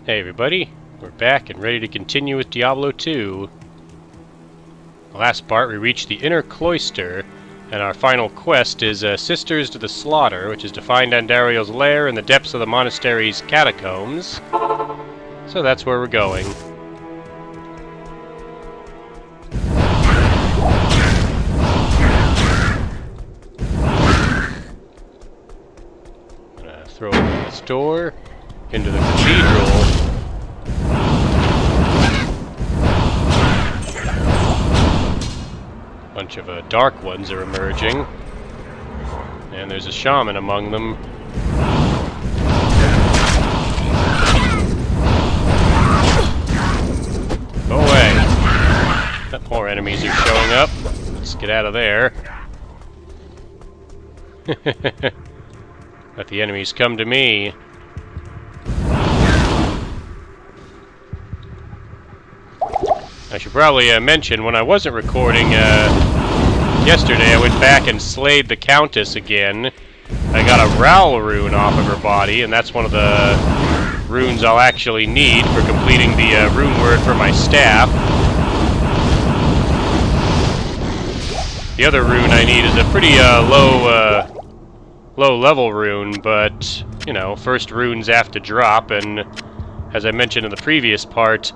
Hey everybody, we're back and ready to continue with Diablo 2. The last part we reached the inner cloister, and our final quest is Sisters to the Slaughter, which is to find Andariel's lair in the depths of the monastery's catacombs. So that's where we're going. I'm gonna throw open this door into the cathedral. Bunch of dark ones are emerging, and there's a shaman among them. Go away! More enemies are showing up. Let's get out of there. Let the enemies come to me. I should probably mention, when I wasn't recording yesterday, I went back and slayed the Countess again. I got a Rowl rune off of her body, and that's one of the runes I'll actually need for completing the rune word for my staff. The other rune I need is a pretty low level rune, but, you know, first runes have to drop, and as I mentioned in the previous part,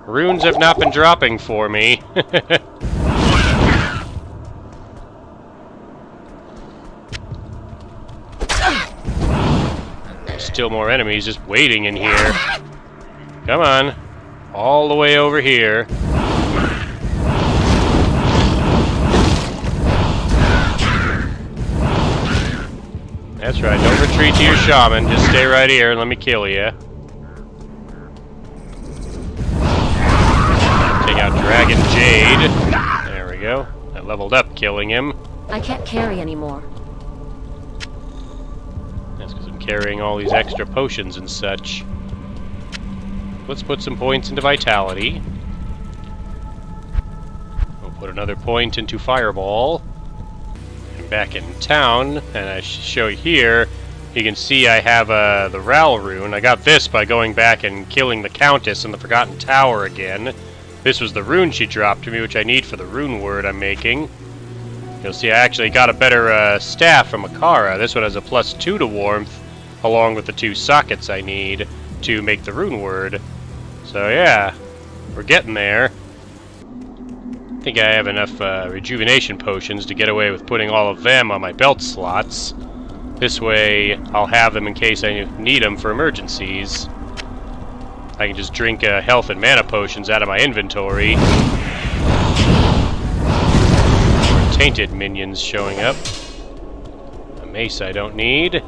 runes have not been dropping for me. There's still more enemies just waiting in here. Come on. All the way over here. That's right, don't retreat to your shaman. Just stay right here and let me kill you. Out Dragon Jade. There we go. I leveled up killing him. I can't carry anymore. That's because I'm carrying all these extra potions and such. Let's put some points into Vitality. We'll put another point into Fireball. I'm back in town, and I show you here, you can see I have the Rowl rune. I got this by going back and killing the Countess in the Forgotten Tower again. This was the rune she dropped to me, which I need for the rune word I'm making. You'll see I actually got a better staff from Akara. This one has a +2 to warmth, along with the 2 sockets I need to make the rune word. So yeah, we're getting there. I think I have enough rejuvenation potions to get away with putting all of them on my belt slots. This way, I'll have them in case I need them for emergencies. I can just drink health and mana potions out of my inventory. Tainted minions showing up. A mace I don't need.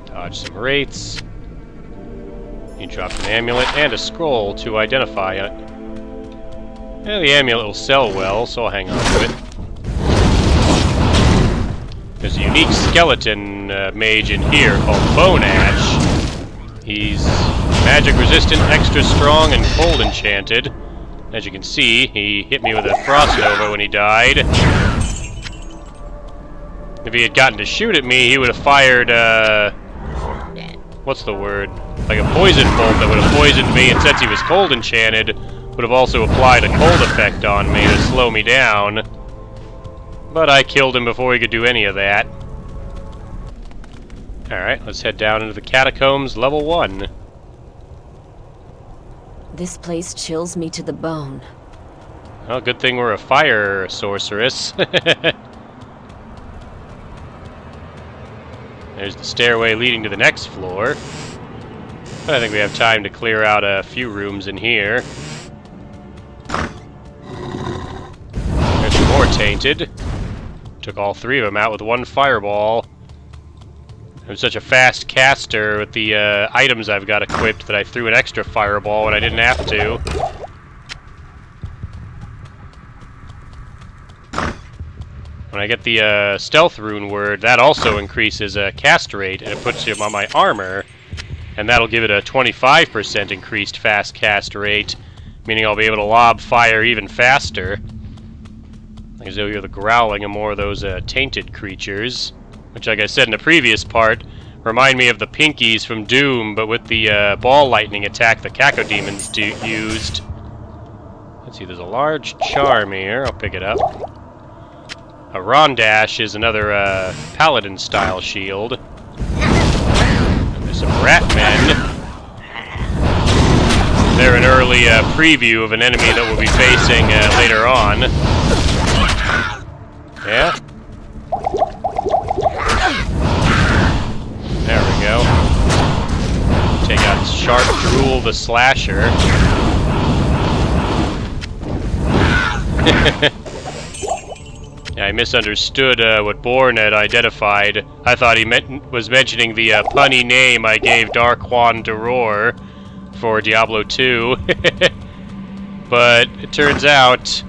Dodge some wraiths. You drop an amulet and a scroll to identify it. Yeah, the amulet will sell well, so I'll hang on to it. There's a unique skeleton mage in here called Bone Ash. He's magic resistant, extra strong, and cold enchanted. As you can see, he hit me with a frost nova when he died. If he had gotten to shoot at me, he would have fired, what's the word? Like a poison bolt that would have poisoned me, and since he was cold enchanted, would have also applied a cold effect on me to slow me down. But I killed him before he could do any of that. Alright, let's head down into the catacombs, level 1. This place chills me to the bone. Well, good thing we're a fire sorceress. There's the stairway leading to the next floor. But I think we have time to clear out a few rooms in here. There's some more tainted. Took all 3 of them out with 1 fireball. I'm such a fast caster with the items I've got equipped that I threw an extra fireball when I didn't have to. When I get the stealth rune word, that also increases cast rate, and it puts him on my armor. And that'll give it a 25% increased fast cast rate, meaning I'll be able to lob fire even faster. I can still hear the growling of more of those tainted creatures, which, like I said in the previous part, remind me of the Pinkies from Doom, but with the ball lightning attack the Cacodemons used. Let's see, there's a large charm here. I'll pick it up. A Rondash is another paladin-style shield. And there's some Ratmen. They're an early preview of an enemy that we'll be facing later on. Yeah? There we go. Take out Sharp Drool the Slasher. Yeah, I misunderstood what Bourne had identified. I thought he was mentioning the punny name I gave Dark Juan Duror for Diablo 2. But it turns out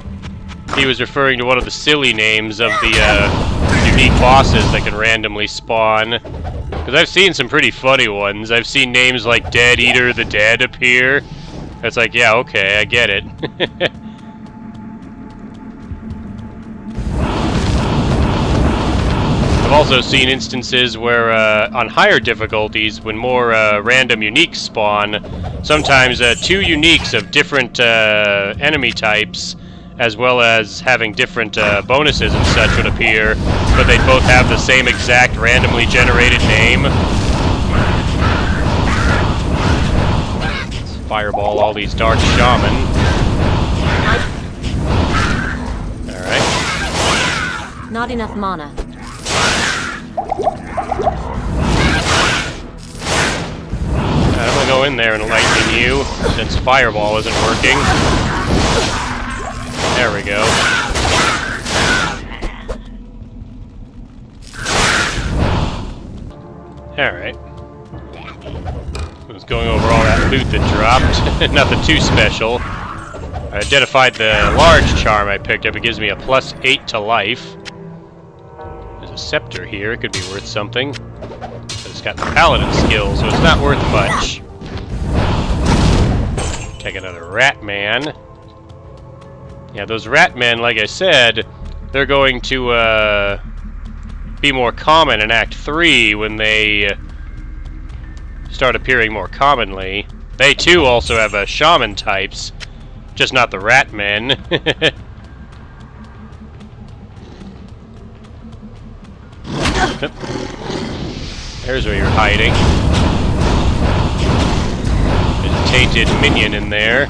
he was referring to one of the silly names of the unique bosses that can randomly spawn. Because I've seen some pretty funny ones. I've seen names like Dead Eater the Dead appear. It's like, yeah, okay, I get it. I've also seen instances where, on higher difficulties, when more random uniques spawn, sometimes 2 uniques of different enemy types, as well as having different bonuses and such would appear, but they'd both have the same exact randomly generated name. Let's fireball all these Dark Shaman. Alright. Not enough mana. I'm gonna go in there and lightning you, since fireball isn't working. There we go. Alright. I was going over all that loot that dropped. Nothing too special. I identified the large charm I picked up. It gives me a +8 to life. There's a scepter here. It could be worth something. But it's got the paladin skill, so it's not worth much. Take another Ratman. Yeah, those Ratmen, like I said, they're going to be more common in Act 3 when they start appearing more commonly. They too also have shaman types, just not the Ratmen. There's where you're hiding. There's a tainted minion in there.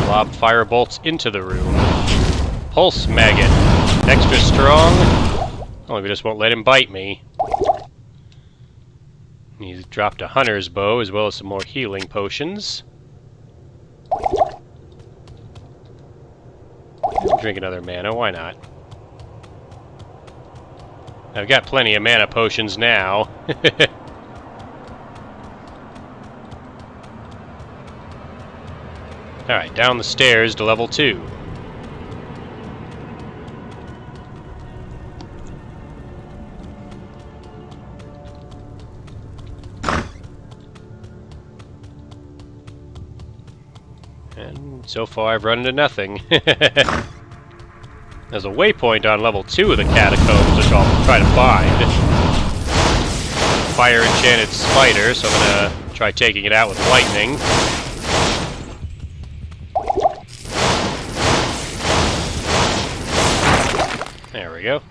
Lob fire bolts into the room. Pulse maggot. Extra strong. Oh, we just won't let him bite me. He's dropped a hunter's bow as well as some more healing potions. Drink another mana, why not? I've got plenty of mana potions now. Alright, down the stairs to level 2. And so far I've run into nothing. There's a waypoint on level 2 of the catacombs, which I'll try to find. Fire enchanted spider, so I'm gonna try taking it out with lightning. There we go.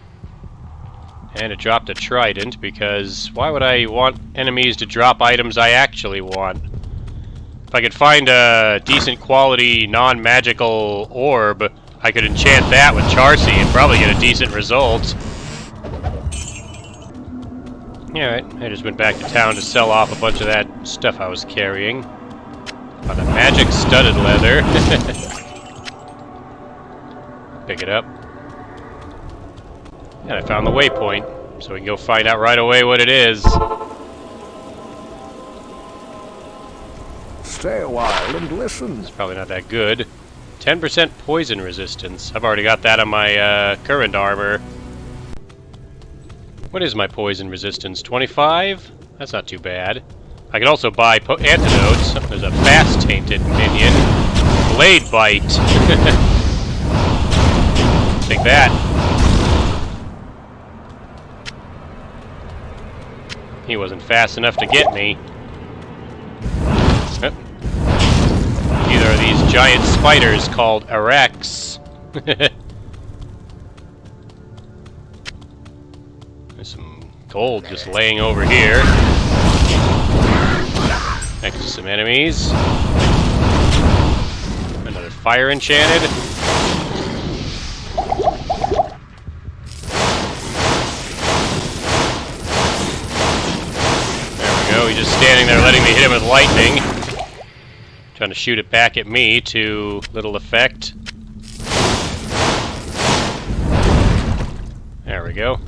And it dropped a trident, because why would I want enemies to drop items I actually want? If I could find a decent quality non-magical orb, I could enchant that with Charcy and probably get a decent result. Alright, I just went back to town to sell off a bunch of that stuff I was carrying. On the magic studded leather. Pick it up. And I found the waypoint, so we can go find out right away what it is. Stay a while and listen. It's probably not that good. 10% poison resistance. I've already got that on my current armor. What is my poison resistance? 25? That's not too bad. I can also buy antidotes. There's a fast-tainted minion. Blade Bite. Take that. He wasn't fast enough to get me. Oh. Either of these giant spiders called Arax. There's some gold just laying over here. Next to some enemies. Another fire enchanted. He's just standing there letting me hit him with lightning. Trying to shoot it back at me to little effect. There we go.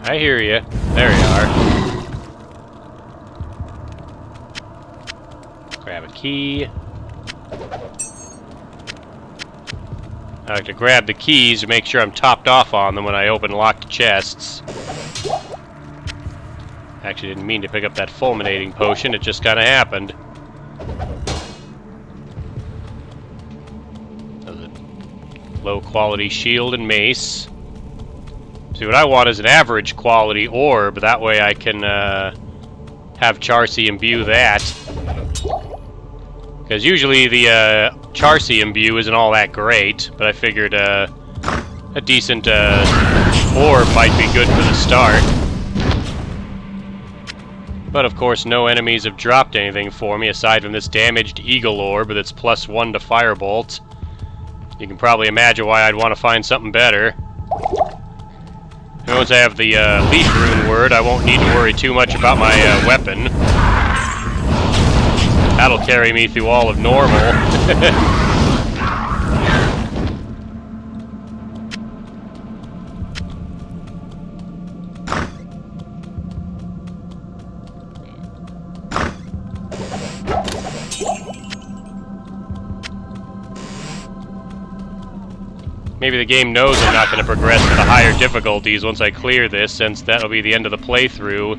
I hear you. There you are. Grab a key. I like to grab the keys to make sure I'm topped off on them when I open locked chests. Actually didn't mean to pick up that fulminating potion, it just kinda happened. Low quality shield and mace. See, what I want is an average quality orb, that way I can have Charcy imbue that. Because usually the Charcy imbue isn't all that great, but I figured a decent orb might be good for the start. But of course no enemies have dropped anything for me aside from this damaged eagle orb that's +1 to firebolt. You can probably imagine why I'd want to find something better. And once I have the leaf rune word, I won't need to worry too much about my weapon. That'll carry me through all of normal. Maybe the game knows I'm not going to progress to the higher difficulties once I clear this, since that'll be the end of the playthrough.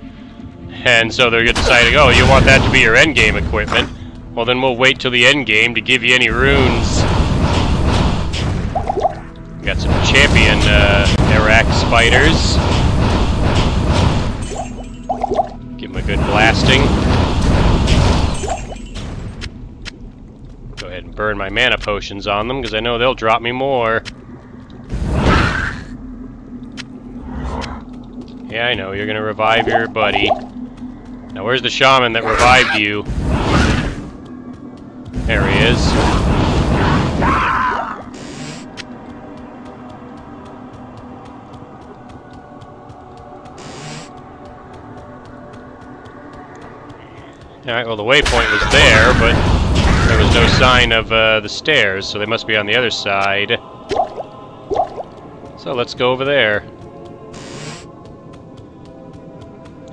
And so they're deciding, oh, you want that to be your endgame equipment? Well, then we'll wait till the endgame to give you any runes. Got some champion Arax spiders. Give them a good blasting. Go ahead and burn my mana potions on them, because I know they'll drop me more. Yeah, I know, you're gonna revive your buddy. Now, where's the shaman that revived you? There he is. Alright, well, the waypoint was there, but there was no sign of the stairs, so they must be on the other side. So let's go over there.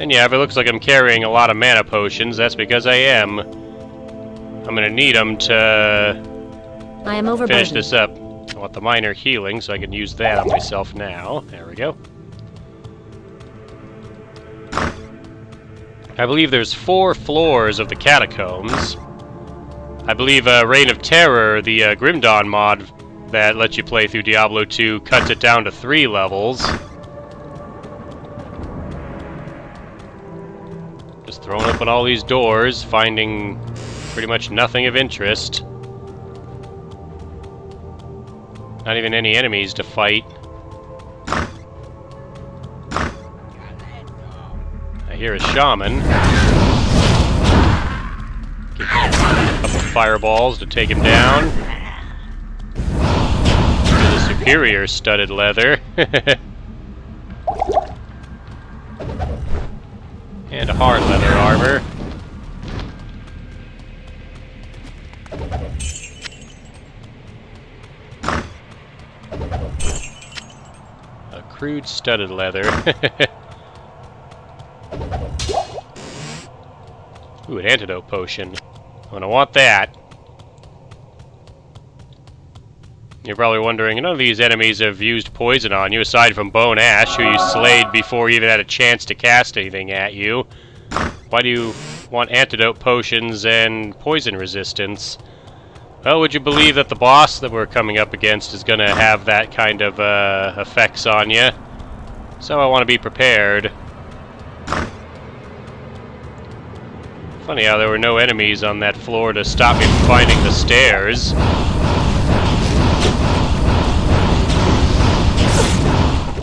And yeah, if it looks like I'm carrying a lot of mana potions, that's because I am. I'm gonna need them to finish this up. I want the minor healing, so I can use that on myself now. There we go. I believe there's 4 floors of the catacombs. I believe Reign of Terror, the Grim Dawn mod that lets you play through Diablo 2, cuts it down to 3 levels. Just throwing open all these doors, finding pretty much nothing of interest. Not even any enemies to fight. I hear a shaman. Give him a couple fireballs to take him down. There's a superior studded leather. And a hard leather armor. A crude studded leather. Ooh, an antidote potion. I'm gonna want that. You're probably wondering, none of these enemies have used poison on you, aside from Bone Ash, who you slayed before he even had a chance to cast anything at you. Why do you want antidote potions and poison resistance? Well, would you believe that the boss that we're coming up against is going to have that kind of effects on you? So I want to be prepared. Funny how there were no enemies on that floor to stop me from finding the stairs.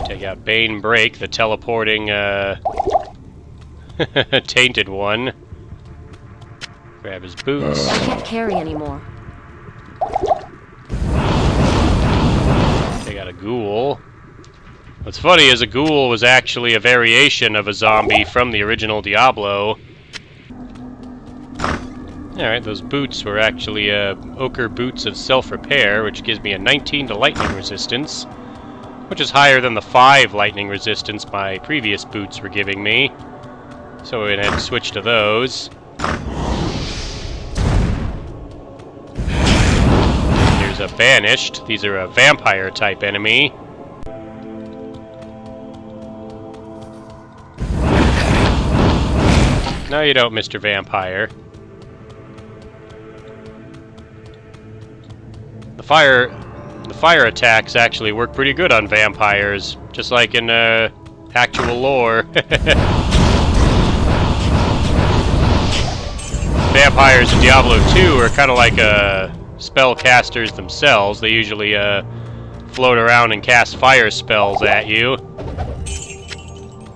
Take out Bane Break, the teleporting tainted one. Grab his boots. I can't carry anymore. Take out a ghoul. What's funny is a ghoul was actually a variation of a zombie from the original Diablo. Alright, those boots were actually ochre boots of self-repair, which gives me a 19 to lightning resistance, which is higher than the 5 lightning resistance my previous boots were giving me. So we're going to switch to those. Here's a Banished. These are a vampire-type enemy. No, you don't, Mr. Vampire. The fire attacks actually work pretty good on vampires, just like in actual lore. Vampires in Diablo 2 are kind of like spellcasters themselves. They usually float around and cast fire spells at you.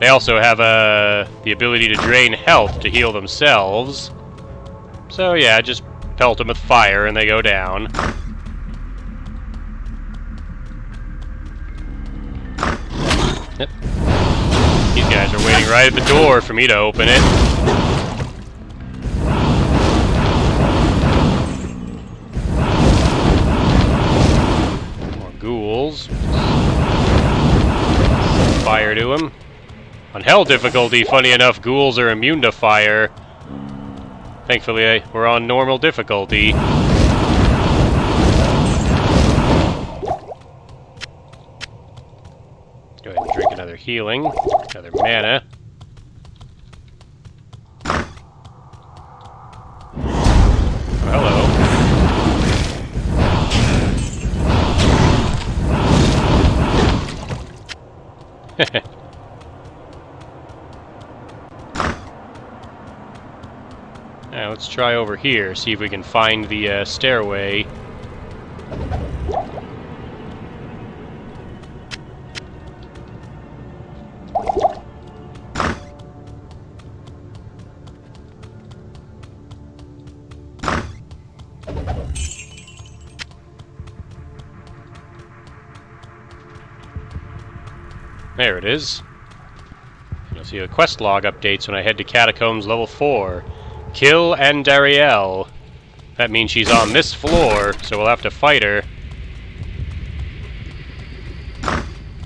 They also have the ability to drain health to heal themselves. So yeah, just pelt them with fire and they go down. Yep. These guys are waiting right at the door for me to open it. More ghouls. Set fire to them. On Hell difficulty, funny enough, ghouls are immune to fire. Thankfully, we're on normal difficulty. Go ahead and drink another healing, another mana. Oh, hello. Now let's try over here, see if we can find the stairway. There it is. You'll see the quest log updates when I head to Catacombs level 4. Kill Andariel. That means she's on this floor, so we'll have to fight her.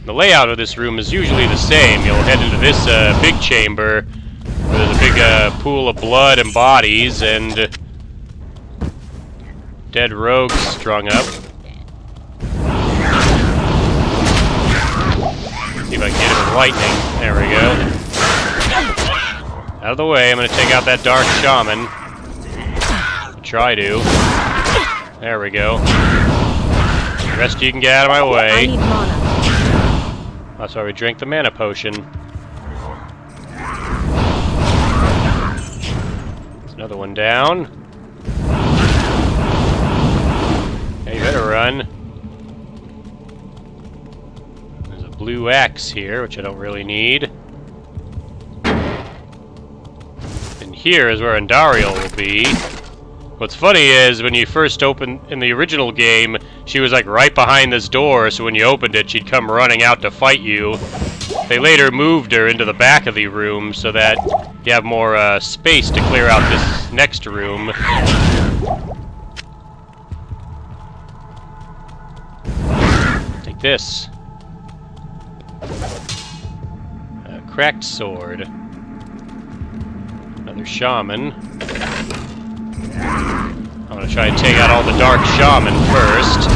The layout of this room is usually the same. You'll head into this big chamber where there's a big pool of blood and bodies and dead rogues strung up. See if I can get him with lightning. There we go. Out of the way, I'm going to take out that Dark Shaman. Try to. There we go. The rest of you can get out of my way. I need mana. That's why we drank the mana potion. There's another one down. Hey, you better run. There's a blue axe here, which I don't really need. Here is where Andariel will be. What's funny is when you first opened in the original game, she was like right behind this door, so when you opened it, she'd come running out to fight you. They later moved her into the back of the room so that you have more space to clear out this next room. Take this. A cracked sword. Another shaman. I'm gonna try and take out all the Dark Shaman first.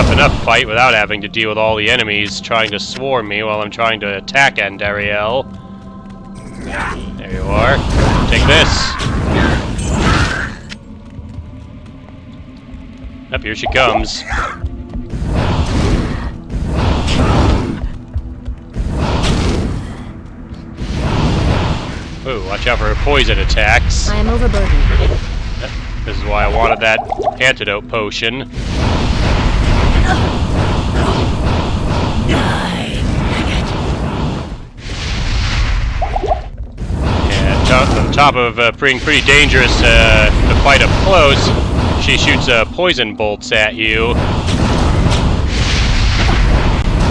tough enough fight without having to deal with all the enemies trying to swarm me while I'm trying to attack Andariel. There you are. Take this. Up here she comes. Ooh, watch out for her poison attacks. I am overburdened. This is why I wanted that antidote potion. Yeah, on top of being pretty dangerous to fight up close, she shoots poison bolts at you.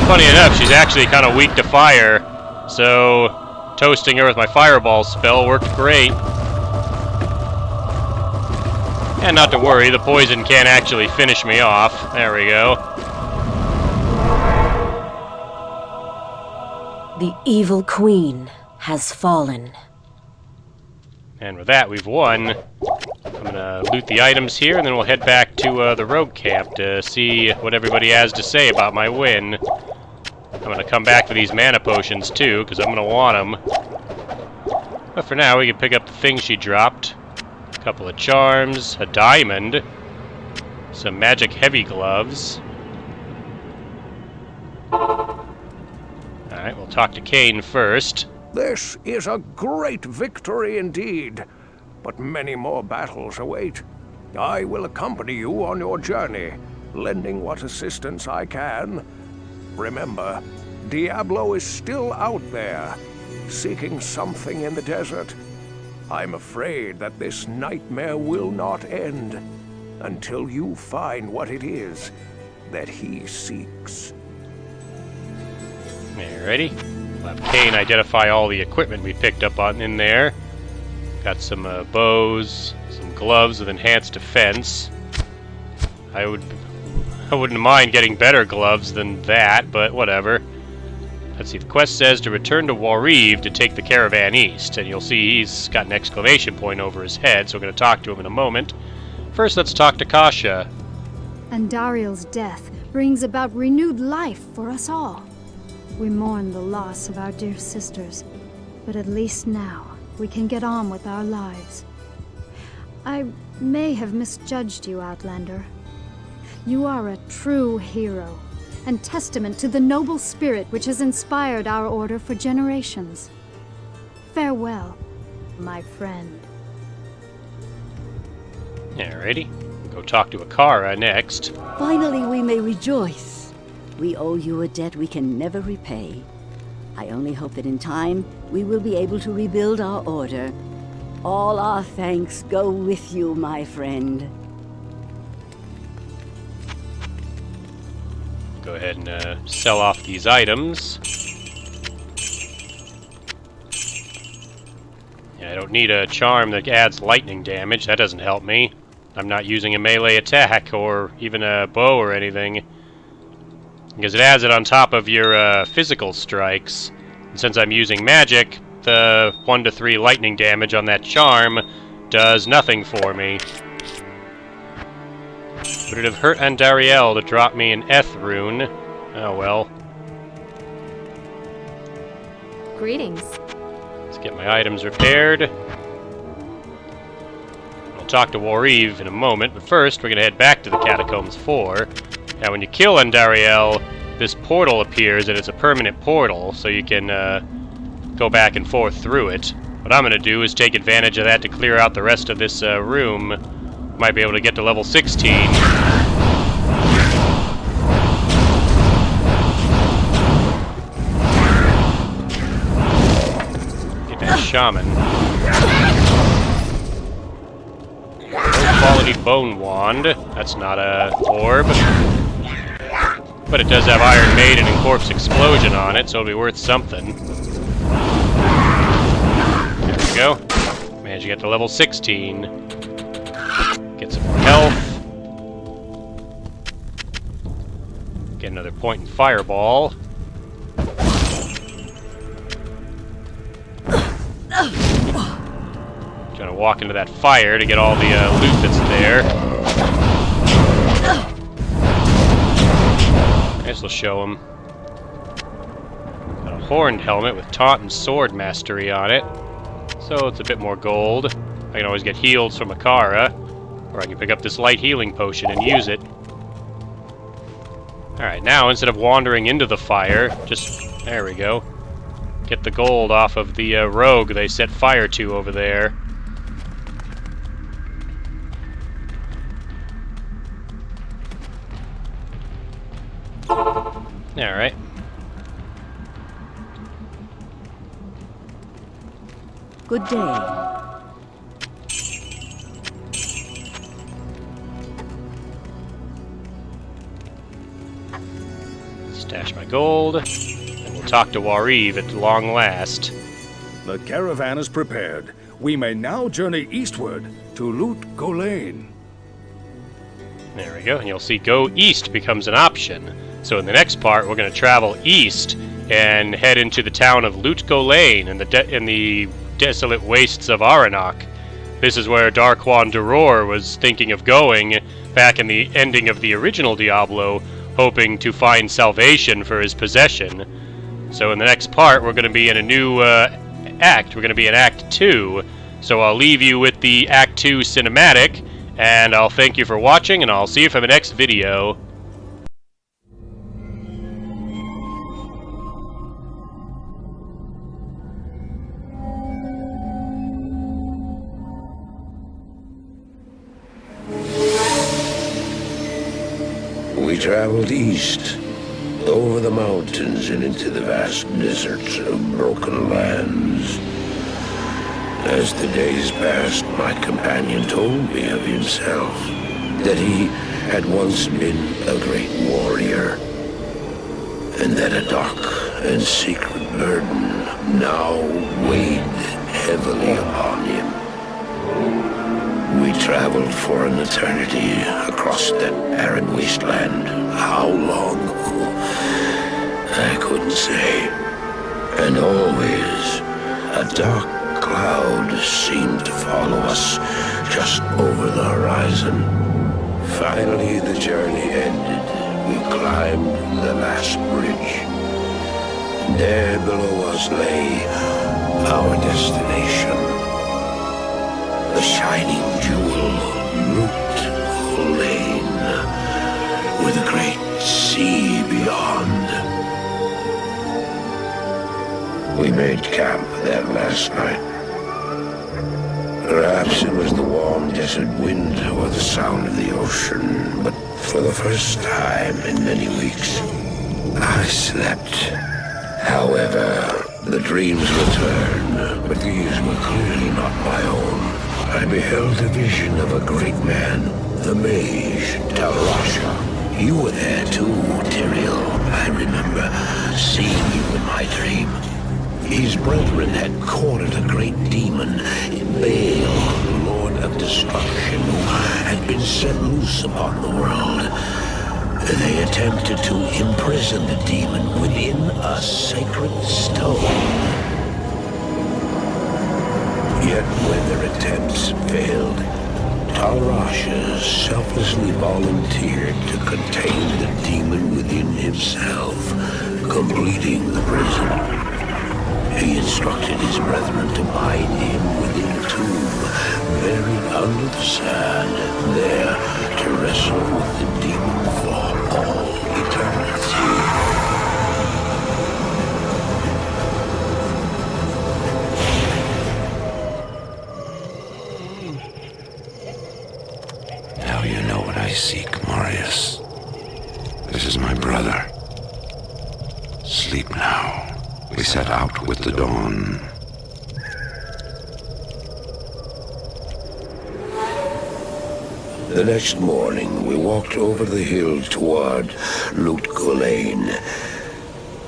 Funny enough, she's actually kind of weak to fire, so toasting her with my fireball spell worked great. And not to worry, the poison can't actually finish me off. There we go. The evil queen has fallen. And with that, we've won. I'm gonna loot the items here, and then we'll head back to the rogue camp to see what everybody has to say about my win. I'm gonna come back for these mana potions too, because I'm gonna want them. But for now, we can pick up the things she dropped. A couple of charms, a diamond, some magic heavy gloves. Alright, we'll talk to Cain first. This is a great victory indeed, but many more battles await. I will accompany you on your journey, lending what assistance I can. Remember, Diablo is still out there, seeking something in the desert. I'm afraid that this nightmare will not end until you find what it is that he seeks. Alrighty. We'll have Cain identify all the equipment we picked up on in there. Got some bows, some gloves with enhanced defense. I wouldn't mind getting better gloves than that, but whatever. Let's see, the quest says to return to Wariv to take the caravan east, and you'll see he's got an exclamation point over his head, so we're going to talk to him in a moment. First, let's talk to Kasha. Andariel's death brings about renewed life for us all. We mourn the loss of our dear sisters, but at least now we can get on with our lives. I may have misjudged you, Outlander. You are a true hero, and testament to the noble spirit which has inspired our order for generations. Farewell, my friend. Alrighty. Go talk to Akara next. Finally, we may rejoice. We owe you a debt we can never repay. I only hope that in time, we will be able to rebuild our order. All our thanks go with you, my friend. Go ahead and sell off these items. Yeah, I don't need a charm that adds lightning damage. That doesn't help me. I'm not using a melee attack or even a bow or anything, because it adds it on top of your physical strikes. And since I'm using magic, the 1 to 3 lightning damage on that charm does nothing for me. Would it have hurt Andariel to drop me an Eth rune? Oh well. Greetings. Let's get my items repaired. We'll talk to Wariv in a moment, but first we're going to head back to the Catacombs 4. Now when you kill Andariel, this portal appears, and it's a permanent portal, so you can go back and forth through it. What I'm going to do is take advantage of that to clear out the rest of this room. Might be able to get to level 16. Get that shaman. Low quality bone wand. That's not a orb. But it does have Iron Maiden and Corpse Explosion on it, so it'll be worth something. There we go. Managed to get to level 16. Get some more health. Get another point in Fireball. Trying to walk into that fire to get all the loot that's there. This will show him. Got a horned helmet with taunt and sword mastery on it. So it's a bit more gold. I can always get heals from Akara. Or I can pick up this light healing potion and use it. Alright, now instead of wandering into the fire, just... there we go. Get the gold off of the rogue they set fire to over there. Alright. Good day. Stash my gold, and we'll talk to Wariv at long last. The caravan is prepared. We may now journey eastward to Loot Golain. There we go, and you'll see go east becomes an option. So in the next part, we're going to travel east and head into the town of Loot Golain in the desolate wastes of Aranoch. This is where Darkwan Duror was thinking of going back in the ending of the original Diablo, hoping to find salvation for his possession. So in the next part, we're going to be in a new act. We're going to be in Act 2. So I'll leave you with the Act 2 cinematic, and I'll thank you for watching, and I'll see you for the next video. We traveled east, over the mountains and into the vast deserts of broken lands. As the days passed, my companion told me of himself, that he had once been a great warrior, and that a dark and secret burden now weighed heavily upon him. We traveled for an eternity across that arid wasteland. How long? I couldn't say. And always, a dark cloud seemed to follow us just over the horizon. Finally, the journey ended. We climbed the last bridge. There below us lay our destination. The shining jewel, Loot Golain, with a great sea beyond. We made camp that last night. Perhaps it was the warm desert wind or the sound of the ocean, but for the first time in many weeks, I slept. However, the dreams returned, but these were clearly not my own. I beheld a vision of a great man, the mage, Talrasha. You were there too, Tyrael. I remember seeing you in my dream. His brethren had cornered a great demon, Baal, the Lord of Destruction, who had been set loose upon the world. They attempted to imprison the demon within a sacred stone. Yet when their attempts failed, Talrasha selflessly volunteered to contain the demon within himself, completing the prison. He instructed his brethren to bind him within a tomb, buried under the sand, there to wrestle with the demon for all eternity. Now you know what I seek, Marius. This is my brother. Sleep now. We set out with the dawn. The next morning, we walked over the hill toward Loot Golain.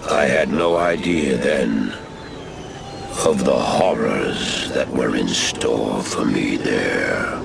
I had no idea then of the horrors that were in store for me there.